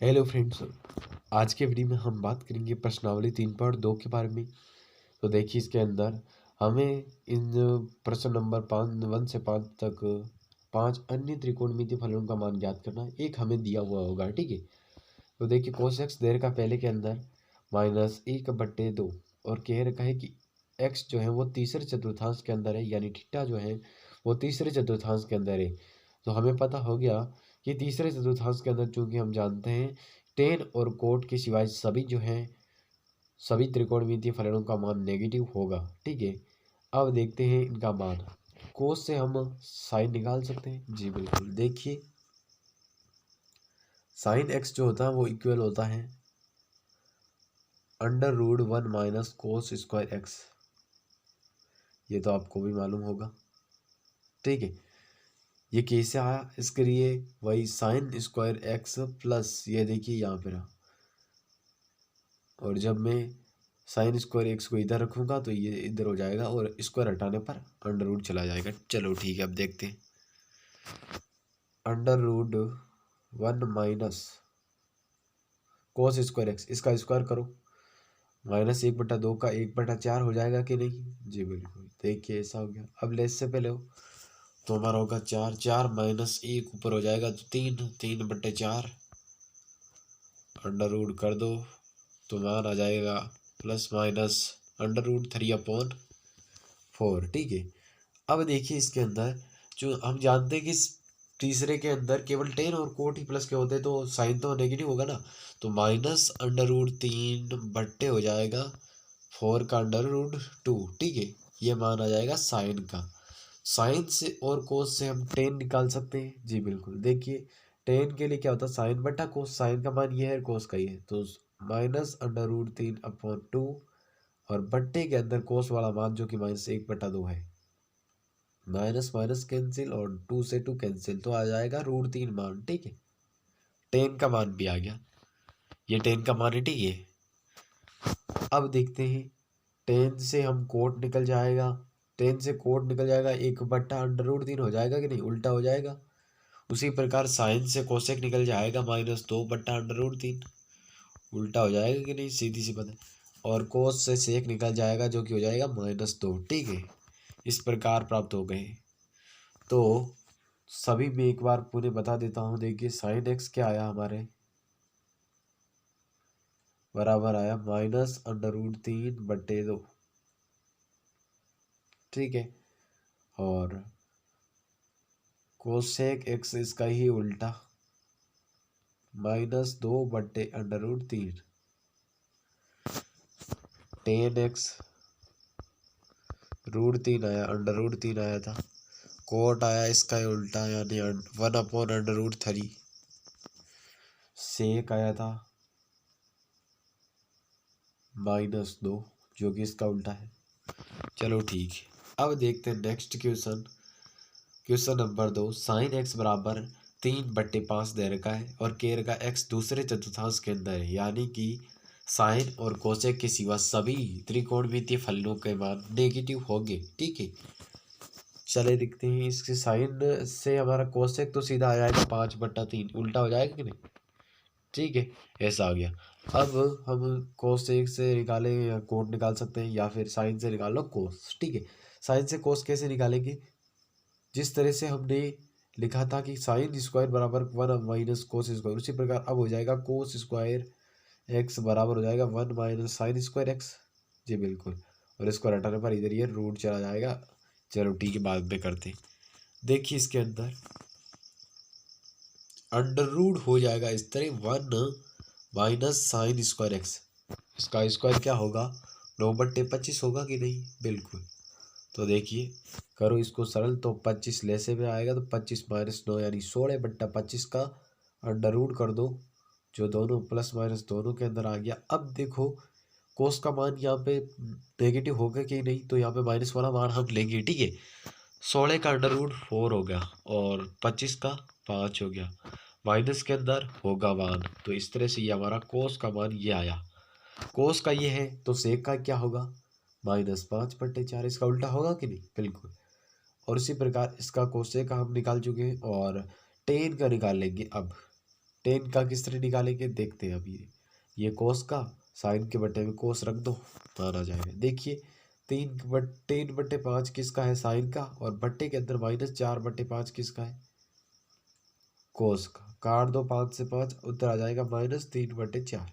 Hello friends. आज के video में हम बात करेंगे प्रश्नावली 3.2 के बारे में। तो देखिए इसके अंदर हमें इन प्रश्न नंबर 1 से 5 तक 5 अन्य त्रिकोणमितीय फलनों का मान ज्ञात करना। एक हमें दिया हुआ होगा, ठीक है। तो देखिए cos x दे रखा पहले के अंदर -1/2 और कह रखा है कि x जो है वो तीसरे चतुर्थांश के अंदर है, यानी थीटा जो है वो तीसरे चतुर्थांश के अंदर है। तो हमें पता हो गया कि तीसरे चतुर्थांश के अंदर, चूंकि हम जानते हैं टेन और कोट के सिवाय सभी जो है सभी त्रिकोणमितीय फलनों का मान नेगेटिव होगा, ठीक है। अब देखते हैं इनका मान। कोस से हम साइन निकाल सकते हैं, जी बिल्कुल। देखिए साइन एक्स जो होता है वो इक्वल होता है √1 माइनस कोस स्क्वायर एक्स। ये तो आपको भी मालूम होगा, ठीक है। ये कैसे आया, इसके लिए वही साइन स्क्वायर एक्स प्लस ये देखिए यहाँ पे रहा, और जब मैं साइन स्क्वायर एक्स को इधर रखूँगा तो ये इधर हो जाएगा और स्क्वायर हटाने पर √ चला जाएगा। चलो ठीक है, अब देखते हैं। √1 माइनस कोस स्क्वायर एक्स, इसका स्क्वायर करो, -1/2 का 1/4 हो जाएगा कि नहीं, जी बिल्कुल। देखिए ऐसा हो गया। अब लेस से पहले हो तो हमारा होगा 4, 4 -1 ऊपर हो जाएगा तो 3, 3/4 √ कर दो तो मान आ जाएगा ±√3/4, ठीक है। अब देखिए इसके अंदर जो हम जानते हैं कि तीसरे के अंदर केवल टेन और कोट ही प्लस के होते हैं, तो साइन तो नेगेटिव होगा ना, तो -√3 हो जाएगा 4 का √2, ठीक है। ये मान आ जाएगा साइन का। साइन से और कोस से हम टेन निकाल सकते हैं, जी बिल्कुल। देखिए टेन के लिए क्या होता है, साइन बटा कोस। साइन का मान ये है, कोस का ये है, तो -√3/2 और बट्टे के अंदर कोस वाला मान जो कि -1/2 है। माइनस माइनस कैंसिल और 2 से 2 कैंसिल, तो आ जाएगा √3 मान, ठीक है। टेन का मान भी आ गया, ये टेन का मान है, ठीक है। अब देखते हैं टेन से हम कोट निकल जाएगा, टेन से कोट निकल जाएगा 1/√3 हो जाएगा कि नहीं, उल्टा हो जाएगा। उसी प्रकार साइन से कोसेक निकल जाएगा -2/√3, उल्टा हो जाएगा कि नहीं, सीधी सी बात है। और कोस से सेक निकल जाएगा जो कि हो जाएगा -2, ठीक है। इस प्रकार प्राप्त हो गए। तो सभी में एक बार पूरे बता देता हूँ। देखिए साइन एक्स क्या आया हमारे, बराबर आया -√3/2, ठीक है। और कोसेक एक्स इसका ही उल्टा -2/√3। टेन एक्स √3 आया, √3 आया था। कोट आया इसका ही उल्टा, यानी 1/√3। सेक आया था -2, जो कि इसका उल्टा है। चलो ठीक है, अब देखते हैं next question. Question number 2, sine x बराबर 3/5 दे रखा है और कह रखा एक्स दूसरे चतुर्थांश के अंदर है, यानी कि साइन और कोसेक के सिवा सभी त्रिकोणमितीय फलनों के मान नेगेटिव होंगे, ठीक है। चले देखते हैं। इसके साइन से हमारा कोसेक तो सीधा आ जाएगा 5/3, उल्टा हो जाएगा कि नहीं, ठीक है। ऐसा आ गया। अब हम कोसेक से निकालें या कोट निकाल सकते हैं, या फिर साइन से निकाल लो कोस, ठीक है। साइन से कोस कैसे निकालेंगे, जिस तरह से हमने लिखा था कि साइन स्क्वायर बराबर 1 माइनस कोस स्क्वायर, उसी प्रकार अब हो जाएगा कोस स्क्वायर एक्स बराबर हो जाएगा 1 माइनस साइन स्क्वायर एक्स, जी बिल्कुल। और इसको हटाने पर इधर ये रूट चला जाएगा। चलो ठीक है, बाद में करते हैं। देखिए इसके अंदर √ हो जाएगा इस तरह 1 माइनस साइन स्क्वायर एक्स, इसका स्क्वायर क्या होगा, 9/25 होगा कि नहीं, बिल्कुल। तो देखिए करो इसको सरल, तो 25 लेसे में आएगा, तो 25 -9 यानी 16/25 का √ कर दो, जो दोनों प्लस माइनस दोनों के अंदर आ गया। अब देखो कोस का मान यहाँ पे नेगेटिव होगा कि नहीं, तो यहाँ पे माइनस वाला मान हम लेंगे, ठीक है। 16 का √4 हो गया और 25 का 5 हो गया, माइनस के अंदर होगा 1, तो इस तरह से ये हमारा कोस का मान ये आया। कोस का ये है तो सेक का क्या होगा, -5/4, इसका उल्टा होगा कि नहीं, बिल्कुल। और इसी प्रकार इसका कोसेक का हम निकाल चुके हैं और टेन का निकाल लेंगे अब। टेन का किस तरह निकालेंगे देखते हैं अभी। ये कोस का, साइन के बटे में कोस रख दो, मान आ जाएगा। देखिए 3/5 किसका है, साइन का, और बट्टे के अंदर -4/5 किसका है, कोस का। काट दो 5 से 5, उत्तर आ जाएगा -3/4।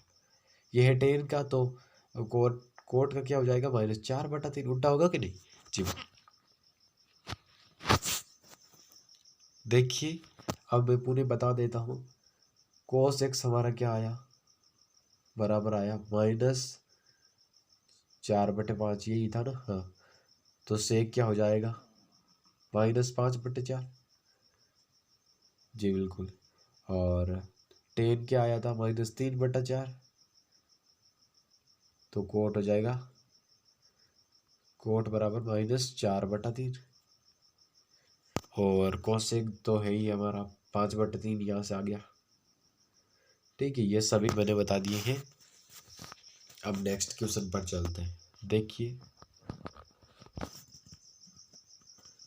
ये है टेन का, तो कोट कोट का क्या हो जाएगा, -4/3। उल्टा होगा कि नहीं जी। देखिए अब मैं पूरे बता देता हूँ। कोस एक्स हमारा क्या आया, बराबर आया -4/5, यही था ना, हाँ। तो सेक क्या हो जाएगा, -5/4 जी बिल्कुल। और टेन क्या आया था, -3/4, तो कोट हो जाएगा, कोट बराबर -4/3। और कोसेक तो है ही हमारा 5/3, यहाँ से आ गया। ठीक है, ये सभी मैंने बता दिए हैं। अब नेक्स्ट क्वेश्चन पर चलते हैं। देखिए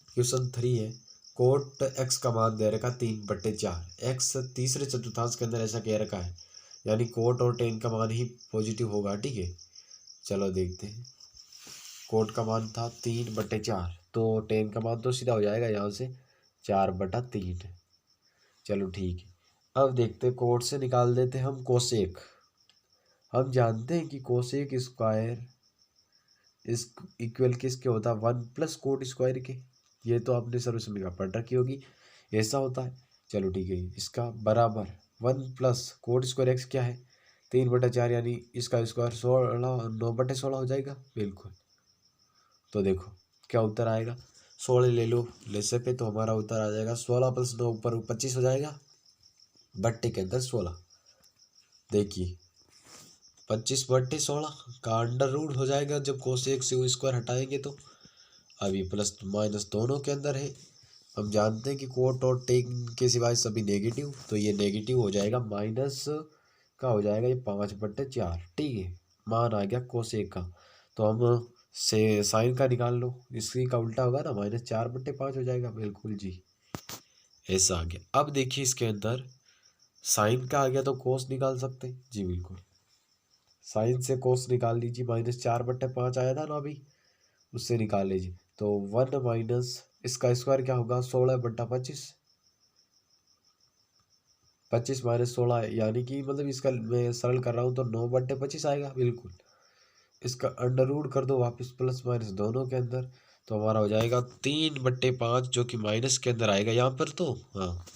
क्वेश्चन 3 है, कोट एक्स का मान दे रखा 3/4, एक्स तीसरे चतुर्थांश के अंदर ऐसा कह रखा है, यानी कोट और टेन का मान ही पॉजिटिव होगा। ठीक है, चलो देखते हैं। कोट का मान था 3/4, तो टेन का मान तो सीधा हो जाएगा यहाँ से 4/3। चलो ठीक है, अब देखते हैं, कोट से निकाल देते हैं हम कोसेक। हम जानते हैं कि कोसेक स्क्वायर इस इक्वल किसके होता है, 1 + कोट स्क्वायर के। ये तो आपने सर्वसमझ का पढ़ रखी होगी, ऐसा होता है। चलो ठीक है, इसका बराबर 1 + कोट स्क्वायर एक्स क्या है, 3/4, यानी इसका स्क्वायर 16, 9/16 हो जाएगा बिल्कुल। तो देखो क्या उत्तर आएगा, 16 ले लो लेसे पे, तो हमारा उत्तर आ जाएगा 16 + 9 ऊपर 25 हो जाएगा, बट्टे के अंदर 16। देखिए 25/16 का अंडर रूट हो जाएगा जब कोसेक से वो स्क्वायर हटाएंगे तो। अब ये प्लस माइनस दोनों के अंदर है। हम जानते हैं कि कोट और टेन के सिवाय सभी नेगेटिव, तो ये नेगेटिव हो जाएगा, माइनस का हो जाएगा ये 5/4। ठीक है, मान आ गया कोसेक का। तो हम से साइन का निकाल लो, इसी का उल्टा होगा ना, -4/5 हो जाएगा बिल्कुल जी, ऐसा आ गया। अब देखिए इसके अंदर साइन का आ गया तो कोस निकाल सकते हैं जी बिल्कुल। साइन से कोस निकाल लीजिए, -4/5 आया था ना अभी, उससे निकाल लीजिए। तो 1 माइनस इसका स्क्वायर क्या होगा, 16/25, 25 - 16, यानी कि मतलब इसका मैं सरल कर रहा हूँ तो 9/25 आएगा बिल्कुल। इसका अंडर रूट कर दो वापस, प्लस माइनस दोनों के अंदर, तो हमारा हो जाएगा 3/5, जो कि माइनस के अंदर आएगा यहाँ पर, तो हाँ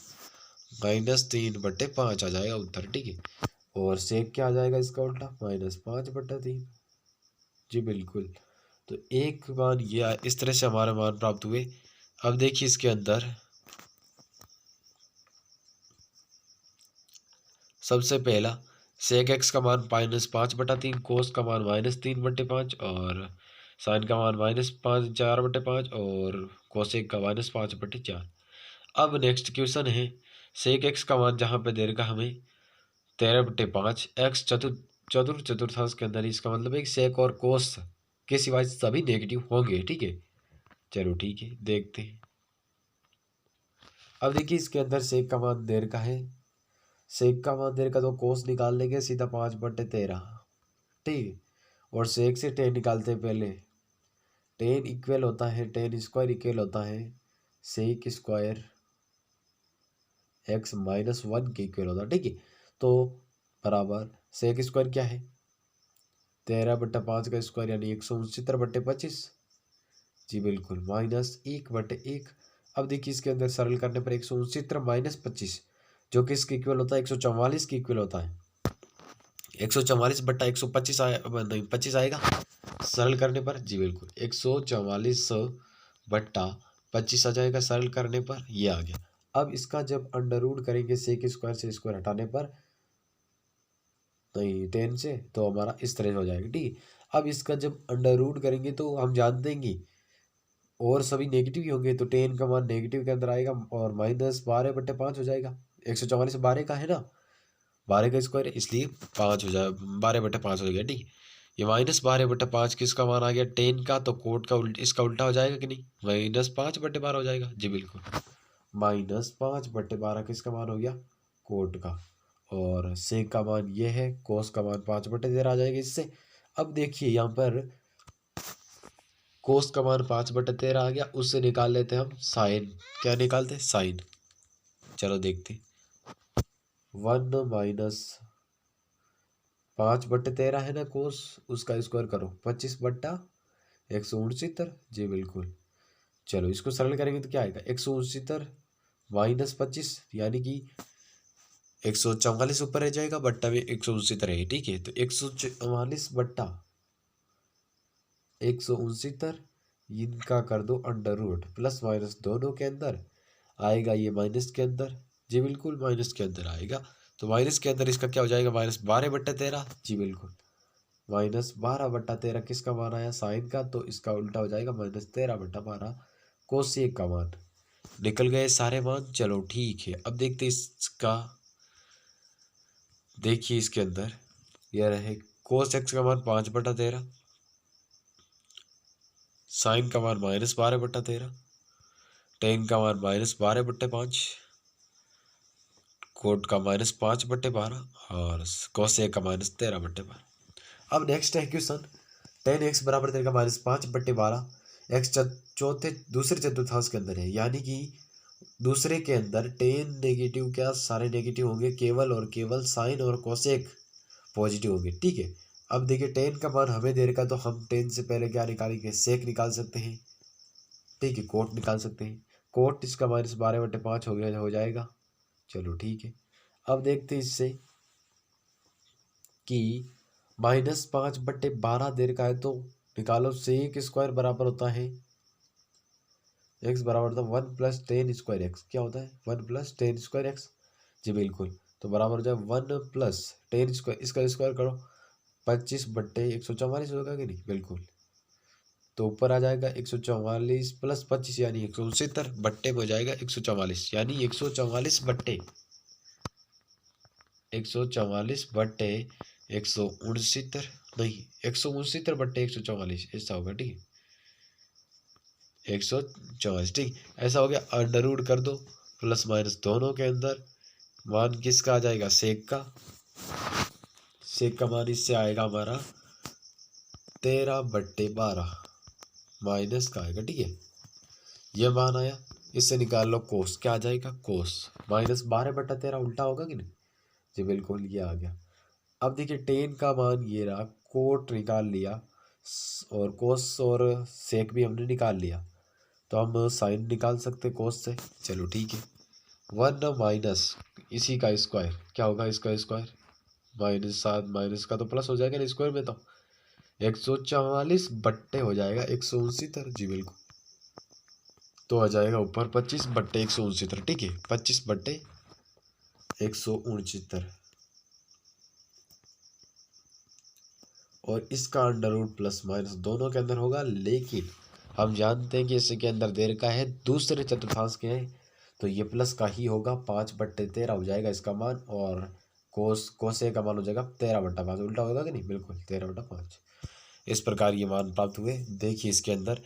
-3/5 आ जाएगा उत्तर। ठीक है, और सेक क्या आ जाएगा इसका उल्टा, -5/3 जी बिल्कुल। तो एक मान ये इस तरह से हमारे मान प्राप्त हुए। अब देखिए इसके अंदर सबसे पहला सेक एक्स का मान -5/3, कोस का मान -3/5, और साइन का मान -4/5, और कोसेक का -5/4। अब नेक्स्ट क्वेश्चन है, सेक एक्स का मान जहाँ पे दे रखा हमें 13/5, एक्स चतुर्थांश के अंदर, इसका मतलब है कि सेक और कोस के सिवाय सभी नेगेटिव होंगे। ठीक है, चलो ठीक है देखते हैं। अब देखिए इसके अंदर सेक का मान दे रखा है, सेक का मान दे रखा, तो कोस निकाल लेंगे सीधा 5/13। ठीक है, और सेक से टेन निकालते हैं पहले। टेन इक्वल होता है, टेन स्क्वायर इक्वल होता है सेक स्क्वायर एक्स -1 के इक्वल होता है। ठीक है, तो बराबर सेक स्क्वायर क्या है, 13/5 का स्क्वायर, यानी 169/25 जी बिल्कुल, -1/1। अब देखिए इसके अंदर सरल करने पर 169 - 25, जो कि इसके इक्वल होता है 144 के इक्वल होता है। 144/125 आया, नहीं 25 आएगा सरल करने पर जी बिल्कुल, 144/25 आ जाएगा सरल करने पर, ये आ गया। अब इसका जब अंडर रूट करेंगे सेक स्क्वायर से स्क्वायर हटाने पर, नहीं 10 से, तो हमारा इस तरह से हो जाएगा। ठीक है, अब इसका जब अंडर रूट करेंगे तो हम जान देंगे और सभी नेगेटिव ही होंगे, तो 10 का मान नेगेटिव के अंदर आएगा, और -12/5 हो जाएगा। 144 12 का है ना, 12 का स्क्वायर है, इसलिए 5 हो जाए, 12/5 हो गया। ठीक है, ये -12/5 किसका मान आ गया, 10 का, तो कोट का इसका उल्टा हो जाएगा कि नहीं, -5/12 हो जाएगा जी बिल्कुल। -5/12 किसका मान हो गया, कोट का। और सेक का मान ये है, कोस का मान 5/13 आ जाएगा इससे। अब देखिए यहाँ पर कोस का मान 5/13 आ गया, उससे निकाल लेते हैं हम साइन। क्या निकालते हैं? साइन। चलो देखते, 1 - 5/13 है ना कोस, उसका स्क्वायर करो 25/169। जी बिल्कुल। चलो इसको सरल करेंगे तो क्या आएगा, 169 - 25 यानी कि 144 ऊपर रह जाएगा, बट्टा में 169 है। ठीक है, तो 144/169 इनका कर दो √, प्लस माइनस दोनों के अंदर आएगा, ये माइनस के अंदर। जी बिल्कुल, माइनस के अंदर आएगा। तो माइनस के अंदर इसका क्या हो जाएगा, -12/13। जी बिल्कुल, -12/13 किसका मान आया, साइन का, तो इसका उल्टा हो जाएगा -13/12 कोसेक का मान। निकल गए सारे मान। चलो ठीक है, अब देखते इसका। देखिए इसके अंदर यह रहे, कोस एक्स का मान 5/13, साइन का मान -12/13, टेन का मान -12/5, कोट का -5/12 और कोसेक का -13/12। अब नेक्स्ट है क्वेश्चन, टेन एक्स बराबर तेरे का -5/12 एक्स चौथे दूसरे चतुर्थांश के अंदर है, यानी कि दूसरे के अंदर टेन नेगेटिव, क्या सारे नेगेटिव होंगे, केवल और केवल साइन और कोसेक पॉजिटिव होंगे। ठीक है, अब देखिए टेन का मान हमें दे रखा, तो हम टेन से पहले क्या निकालेंगे, सेक निकाल सकते हैं। ठीक है, कोट निकाल सकते हैं, कोट इसका -12/5 हो जाएगा। चलो ठीक है, अब देखते हैं इससे कि -5/12 दे रखा है, तो निकालो सेक स्क्वायर बराबर होता है, एक्स बराबर होता है 1 + 10² एक्स। क्या होता है, 1 + 10² एक्स। जी बिल्कुल, तो बराबर हो जाए 1 + 10², इसका स्क्वायर करो 25/144 होगा कि नहीं, बिल्कुल। तो ऊपर आ जाएगा 144 + 25 यानी 169, बट्टे में हो जाएगा 144, यानी 144/169 नहीं, 169/144 ऐसा होगा। ठीक है, 144। ठीक, ऐसा हो गया। अंडर कर दो, प्लस माइनस दोनों के अंदर मान किसका आ जाएगा, सेक का। सेक का मान इससे आएगा हमारा 13/12 माइनस का आएगा। ठीक है, ये मान आया, इससे निकाल लो कोस। क्या आ जाएगा, कोस -12/13 उल्टा होगा कि नहीं। जी बिल्कुल, ये आ गया। अब देखिए टेन का मान ये रहा, कोट निकाल लिया और कोस और सेक भी हमने निकाल लिया, तो हम साइन निकाल सकते कोस से। चलो ठीक है, 1 माइनस इसी का स्क्वायर, क्या होगा इसका स्क्वायर, -7 माइनस का तो प्लस हो जाएगा ना स्क्वायर में, तो 144 बट्टे हो जाएगा 169। जी बिल्कुल, तो आ जाएगा ऊपर 25/169। ठीक है, 25/169 और इसका अंडर प्लस माइनस दोनों के अंदर होगा, लेकिन हम जानते हैं कि इसके अंदर देर का है, दूसरे चतुर्थांश के हैं, तो ये प्लस का ही होगा, 5/13 हो जाएगा इसका मान, और कोसे का मान हो जाएगा 13/5। उल्टा होगा कि नहीं, बिल्कुल 13/5। इस प्रकार ये मान प्राप्त हुए। देखिए इसके अंदर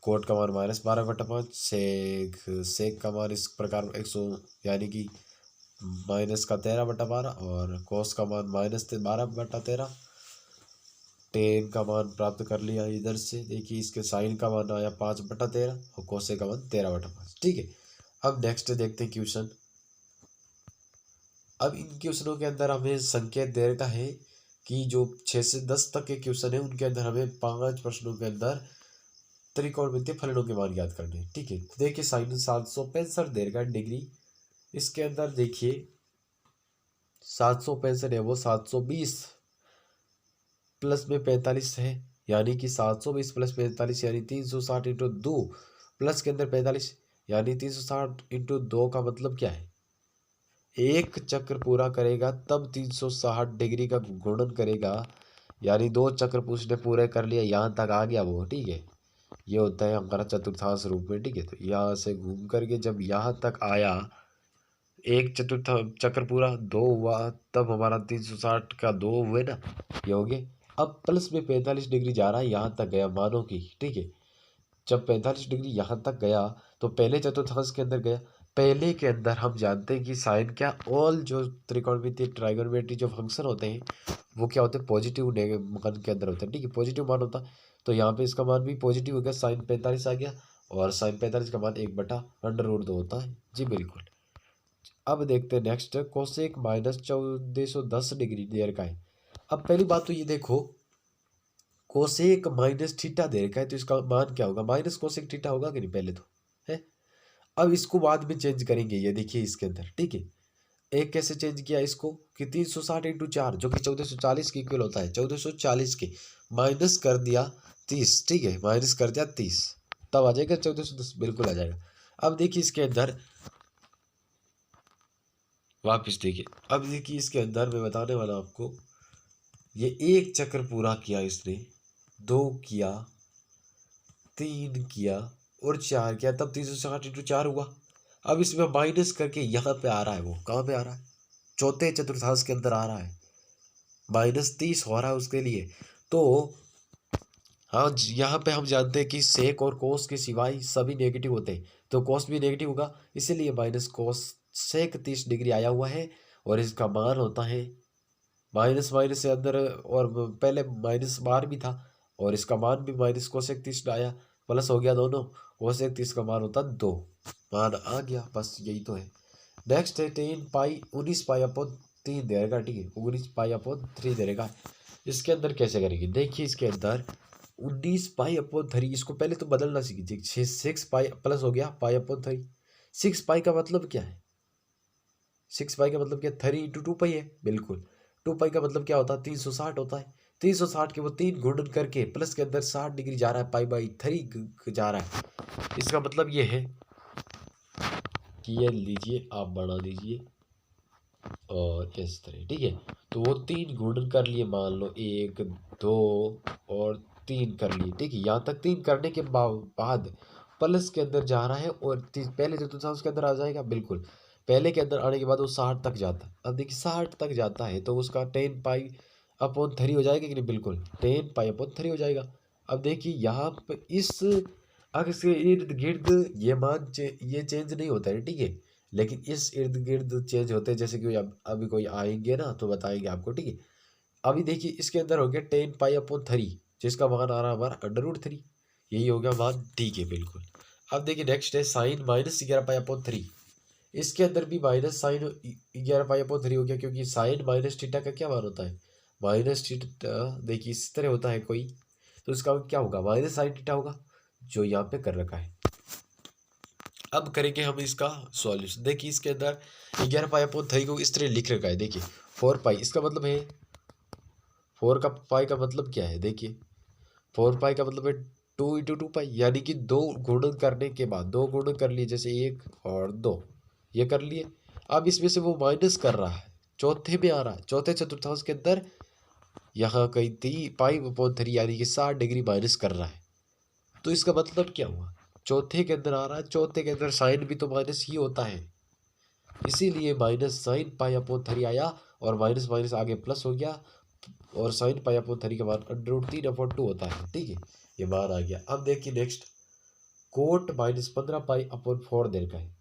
कोट का मान -12/5, सेक का मान इस प्रकार 100 यानी कि -13/12 और कोस का मान -12/13। टेन का मान प्राप्त कर लिया इधर से। देखिए इसके साइन का मान आया 5/13 और कोसे का मान 13/5। ठीक है, अब नेक्स्ट देखते हैं क्वेश्चन। अब इन क्वेश्चनों के अंदर हमें संकेत दे रखा है कि जो 6 से 10 तक के क्वेश्चन है, उनके अंदर हमें 5 प्रश्नों के अंदर त्रिकोणमितीय फलनों के मान याद करने हैं। ठीक है, तो देखिए साइन 765 दे रखा है डिग्री, इसके अंदर देखिए 765 है वो 720 प्लस में 45 है, यानी कि 720 + 45 यानी 360 × 2 प्लस के अंदर 45 यानी 360 × 2 का मतलब क्या है, एक चक्र पूरा करेगा तब 360 डिग्री का गुणन करेगा, यानी 2 चक्र उसने पूरे कर लिया, यहाँ तक आ गया वो। ठीक है, ये होता है हमारा चतुर्थांश रूप में। ठीक है, तो यहाँ से घूम करके जब यहाँ तक आया, एक चतुर्थ चक्र पूरा 2 हुआ, तब हमारा 360 का 2 हुए ना, ये हो गए। अब प्लस में 45 डिग्री जा रहा है, यहाँ तक गया मानो कि। ठीक है, जब 45 डिग्री यहाँ तक गया तो पहले चतुर्थांश के अंदर गया, पहले के अंदर हम जानते हैं कि साइन क्या, ऑल जो त्रिकोणमितीय ट्राइगोनोमेट्री जो फंक्शन होते हैं वो क्या होते हैं, पॉजिटिव मान के अंदर होते हैं। ठीक है, पॉजिटिव मान होता है, तो यहाँ पे इसका मान भी पॉजिटिव हो गया, साइन 45 आ गया, और साइन 45 का मान 1/√2 होता है। जी बिल्कुल। अब देखते हैं नेक्स्ट, कोसेक -1410 डिग्री का है। अब पहली बात तो ये देखो, कोसेक माइनस थीटा दे रखा है, तो इसका मान क्या होगा, माइनस कोसेक थीटा होगा कि नहीं, पहले तो है। अब इसको बाद में चेंज करेंगे, ये देखिए इसके अंदर। ठीक है, एक कैसे चेंज किया इसको कि 360 × 4 जो कि 1440 के इक्वल होता है, 1440 के माइनस कर दिया 30। ठीक है, माइनस कर दिया 30, तब आ जाएगा 1410, बिल्कुल आ जाएगा। अब देखिए इसके अंदर, वापिस देखिए, अब देखिए इसके अंदर मैं बताने वाला आपको, ये एक चक्र पूरा किया इसने, 2 किया, 3 किया और 4 किया, तब 360 × 4 हुआ। अब इसमें माइनस करके यहाँ पे आ रहा है, वो कहाँ पे आ रहा है, चौथे चतुर्थांश के अंदर आ रहा है, -30 हो रहा है उसके लिए। तो हाँ, यहाँ पे हम जानते हैं कि सेक और कोस के सिवाय सभी नेगेटिव होते हैं, तो कोस भी नेगेटिव होगा, इसीलिए माइनस कोस सेक 30 डिग्री आया हुआ है। और इसका मान होता है माइनस माइनस से अंदर, और पहले माइनस बार भी था, और इसका मान भी माइनस कोसेक 30 आया, प्लस हो गया दोनों, कोसेक 30 का मान होता 2, मान आ गया, बस यही तो है। नेक्स्ट है 19 पाई अपॉन 3 दे रहेगा। ठीक है, 19 पाई अपॉन 3 दे रहेगा। इसके अंदर कैसे करेंगे, देखिए इसके अंदर 19 पाई अपॉन 3, इसको पहले तो बदलना सीखिए। 6 पाई प्लस हो गया पाई अपॉन 3, 6 पाई का मतलब क्या है, 6 पाई का मतलब क्या, 3 × 2 पाई है, बिल्कुल। 2 पाई का मतलब क्या होता है, 360 होता है। 360 के वो 3 गुणन करके प्लस के अंदर 60 डिग्री जा रहा है, पाई/3 जा रहा है। इसका मतलब ये है कि ये लीजिए, आप बढ़ा दीजिए और इस तरह। ठीक है, तो वो 3 गुणन कर लिए, मान लो 1 2 और 3 कर लिए। ठीक है, यहाँ तक 3 करने के बाद प्लस के अंदर जा रहा है, और पहले चतुर्थांश के अंदर आ जाएगा, बिल्कुल। पहले के अंदर आने के बाद वो 60 तक जाता है। अब देखिए 60 तक जाता है, तो उसका 10 पाई अपॉन 3 हो जाएगा कि नहीं, बिल्कुल 10 पाई अपॉन 3 हो जाएगा। अब देखिए यहाँ पे इस अक्ष के इर्द गिर्द ये मान ये चेंज नहीं होता है। ठीक है, लेकिन इस इर्द गिर्द चेंज होते हैं, जैसे कि अभी कोई आएंगे ना तो बताएंगे आपको। ठीक है, अभी देखिए इसके अंदर हो गया 10 पाई अपॉन 3, जिसका मान आ रहा है हमारा √3, यही हो गया मान। ठीक है, बिल्कुल। अब देखिए नेक्स्ट है साइन -11 पाई/3, इसके अंदर भी माइनस साइन 11 पाई/3 हो गया, क्योंकि साइन माइनस थीटा का क्या मान होता है, माइनस थीटा। देखिए इस तरह होता है कोई, तो इसका क्या होगा, माइनस साइन थीटा होगा, जो यहाँ पे कर रखा है। अब करेंगे हम इसका सॉल्यूशन। देखिए इसके अंदर 11 पाई/3 को इस तरह लिख रखा है। देखिए 4 पाई, इसका मतलब है 4 का पाई का मतलब क्या है, देखिए 4 पाई का मतलब है 2 × 2 पाई, यानी कि 2 गुणन करने के बाद 2 गुणन कर लिए, जैसे 1 और 2 ये कर लिए। अब इसमें से वो माइनस कर रहा है, चौथे में आ रहा है, चौथे चतुर्थांश के अंदर यहाँ कहीं 3 पाई/3 यानी कि 60 डिग्री माइनस कर रहा है। तो इसका मतलब क्या हुआ, चौथे के अंदर आ रहा है, चौथे के अंदर साइन भी तो माइनस ही होता है, इसीलिए माइनस साइन पाई/3 आया, और माइनस माइनस आगे प्लस हो गया, और साइन पाई/3 का मान √3/2 होता है। ठीक है, ये मान आ गया। अब देखिए नेक्स्ट, कोट -15 पाई/4 दे रखा है,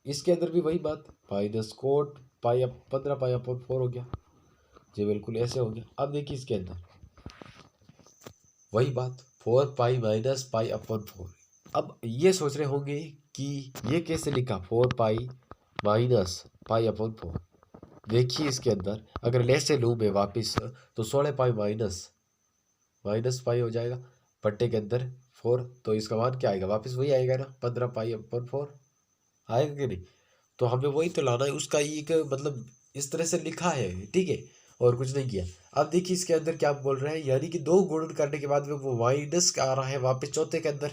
इसके अंदर भी वही बात, माइनस कोट 15 पाई/4 हो गया, जी बिल्कुल ऐसे हो गया। अब देखिए इसके अंदर वही बात, 4 पाई माइनस पाई/4। अब ये सोच रहे होंगे कि ये कैसे लिखा, 4 पाई माइनस पाई/4। देखिए इसके अंदर अगर लेस से लूँ मैं वापिस, तो 16 पाई माइनस माइनस पाई हो जाएगा, पट्टे के अंदर 4, तो इसका मान क्या आएगा, वापस वही आएगा ना, 15 पाई/4 आएगा कि नहीं। तो हमें वही तो लाना है, उसका एक मतलब इस तरह से लिखा है। ठीक है, और कुछ नहीं किया। अब देखिए इसके अंदर क्या बोल रहे हैं, यानी कि 2 गुणन करने के बाद में वो माइनस आ रहा है वापस चौथे के अंदर,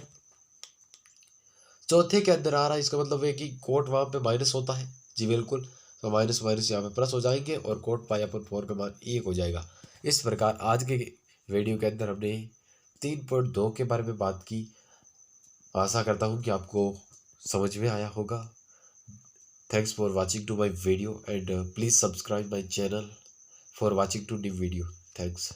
चौथे के अंदर आ रहा है, इसका मतलब है कि कोट वहाँ पे माइनस होता है, जी बिल्कुल। तो माइनस माइनस यहाँ पे प्लस हो जाएंगे, और कोट पाई/4 का मान 1 हो जाएगा। इस प्रकार आज के वीडियो के अंदर हमने 3.2 के बारे में बात की। आशा करता हूँ कि आपको समझ में आया होगा। Thanks for watching to my video, and please subscribe my channel for watching to new video. Thanks.